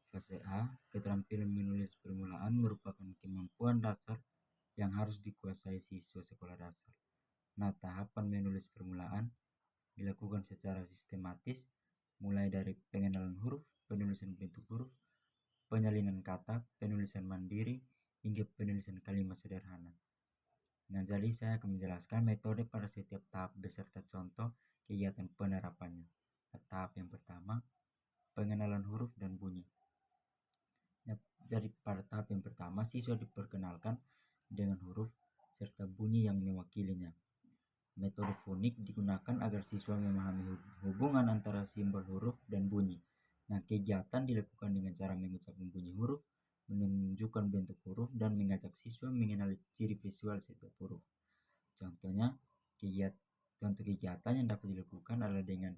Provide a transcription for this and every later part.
Fase A, keterampilan menulis permulaan merupakan kemampuan dasar yang harus dikuasai siswa sekolah dasar. Nah, tahapan menulis permulaan dilakukan secara sistematis, mulai dari pengenalan huruf, penulisan bentuk huruf, penyalinan kata, penulisan mandiri, hingga penulisan kalimat sederhana. Nah, jadi saya akan menjelaskan metode pada setiap tahap beserta contoh kegiatan penerapannya. Nah, tahap yang pertama, pengenalan huruf dan bunyi. Nah, jadi pada tahap yang pertama, siswa diperkenalkan dengan huruf serta bunyi yang mewakilinya. Metode fonik digunakan agar siswa memahami hubungan antara simbol huruf dan bunyi. Nah, kegiatan dilakukan dengan cara mengucapkan bunyi huruf, menunjukkan bentuk huruf, dan mengajak siswa mengenali ciri visual setiap huruf. Contohnya, contoh kegiatan yang dapat dilakukan adalah dengan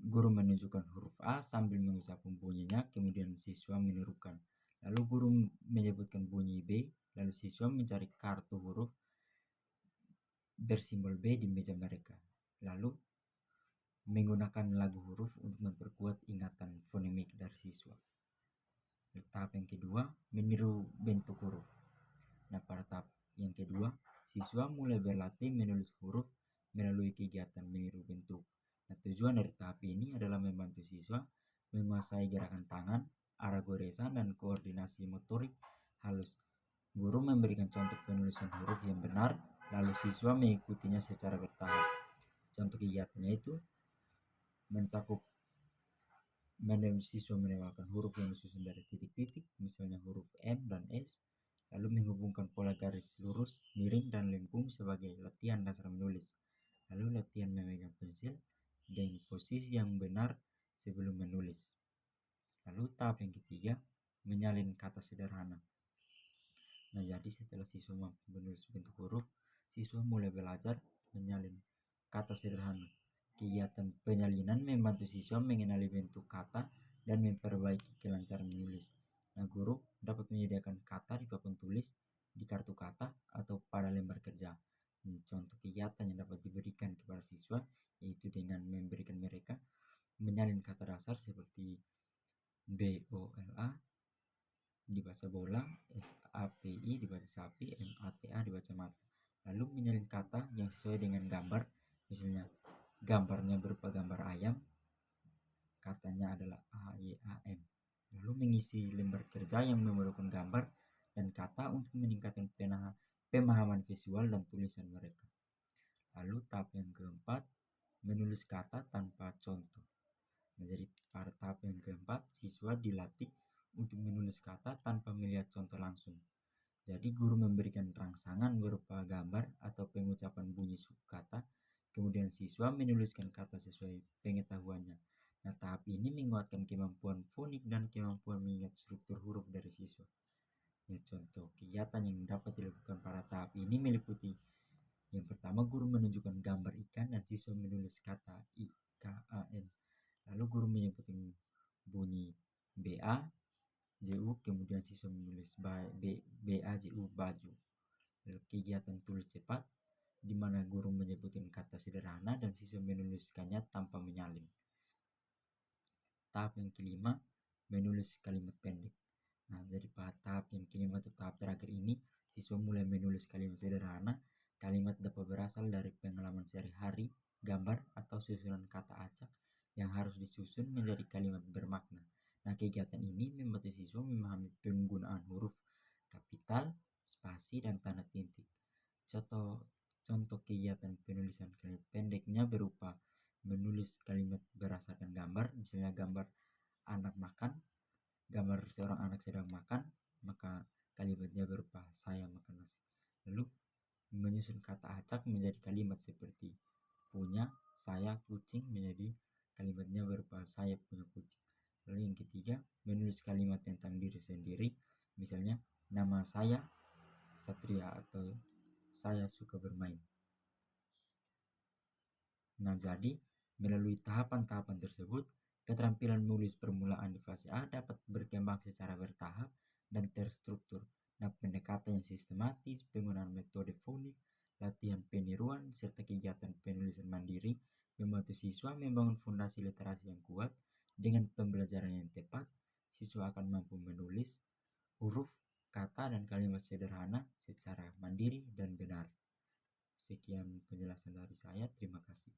guru menunjukkan huruf A sambil mengucapkan bunyinya, kemudian siswa menirukan. Lalu guru menyebutkan bunyi B, lalu siswa mencari kartu huruf bersimbol B di meja mereka. Lalu menggunakan lagu huruf untuk memperkuat ingatan fonemik dari siswa. Tahap yang kedua, meniru bentuk huruf. Nah, pada tahap yang kedua, siswa mulai berlatih menulis huruf melalui kegiatan meniru bentuk. Nah, tujuan dari tahap ini adalah membantu siswa menguasai gerakan tangan, arah goresan, dan koordinasi motorik halus. Guru memberikan contoh penulisan huruf yang benar, lalu siswa mengikutinya secara bertahap. Contoh kegiatannya itu mencakup siswa menambahkan huruf yang disusun dari titik-titik, misalnya huruf M dan S, lalu menghubungkan pola garis lurus, miring, dan lengkung sebagai latihan dasar menulis. Lalu latihan memegang pensil dengan posisi yang benar sebelum menulis. Lalu tahap yang ketiga, menyalin kata sederhana. Nah, jadi setelah siswa mampu menulis bentuk huruf, siswa mulai belajar menyalin kata sederhana. Kegiatan penyalinan membantu siswa mengenali bentuk kata dan memperbaiki kelancaran menulis. Nah, guru dapat menyediakan kata di papan tulis, di kartu kata, atau pada lembar kerja. Contoh kegiatan yang dapat diberikan kepada siswa yaitu dengan memberikan mereka menyalin kata dasar seperti BOLA dibaca bola, SAPI dibaca sapi, MATA dibaca mata. Lalu menyalin kata yang sesuai dengan gambar, misalnya gambarnya berupa gambar ayam, katanya adalah AYAM. Lalu mengisi lembar kerja yang memerlukan gambar dan kata untuk meningkatkan pemahaman visual dan tulisan mereka. Lalu tahap yang keempat, menulis kata tanpa contoh. Nah, jadi pada tahap yang keempat, siswa dilatih untuk menulis kata tanpa melihat contoh langsung. Jadi guru memberikan rangsangan berupa gambar atau pengucapan bunyi kata, kemudian siswa menuliskan kata sesuai pengetahuannya. Nah, tahap ini menguatkan kemampuan fonik dan kemampuan mengingat struktur huruf dari siswa. Ya, contoh kegiatan yang dapat dilakukan pada tahap ini meliputi: yang pertama, guru menunjukkan gambar ikan dan siswa menulis kata IKAN. Lalu guru menyebutkan bunyi BA, JU, kemudian siswa menulis BAJU baju. Lalu kegiatan tulis cepat, di mana guru menyebutkan kata sederhana dan siswa menuliskannya tanpa menyalin. Tahap yang kelima, menulis kalimat pendek. Nah, dari tahap yang kelima atau tahap terakhir ini, siswa mulai menulis kalimat sederhana. Kalimat dapat berasal dari pengalaman sehari-hari, gambar, atau susunan kata acak yang harus disusun menjadi kalimat bermakna. Nah, kegiatan ini membantu siswa memahami penggunaan huruf kapital, spasi, dan tanda titik. Contoh kegiatan penulisan kalimat pendeknya berupa menulis kalimat berdasarkan gambar, misalnya gambar anak makan, gambar seorang anak sedang makan, maka kalimatnya berupa saya makan nasi. Lalu menyusun kata acak menjadi kalimat seperti punya, saya, kucing, menjadi kalimatnya berupa saya punya kucing. Lalu yang ketiga, menulis kalimat tentang diri sendiri, misalnya nama saya Satria atau saya suka bermain. Nah, jadi melalui tahapan-tahapan tersebut, keterampilan menulis permulaan di fase A dapat berkembang secara bertahap dan terstruktur. Nah, pendekatan yang sistematis, penggunaan metode fonik, latihan peniruan, serta kegiatan penulisan mandiri membantu siswa membangun fondasi literasi yang kuat dengan pembelajaran yang tepat, siswa akan mampu menulis huruf, kata, dan kalimat sederhana secara mandiri dan benar. Sekian penjelasan dari saya, terima kasih.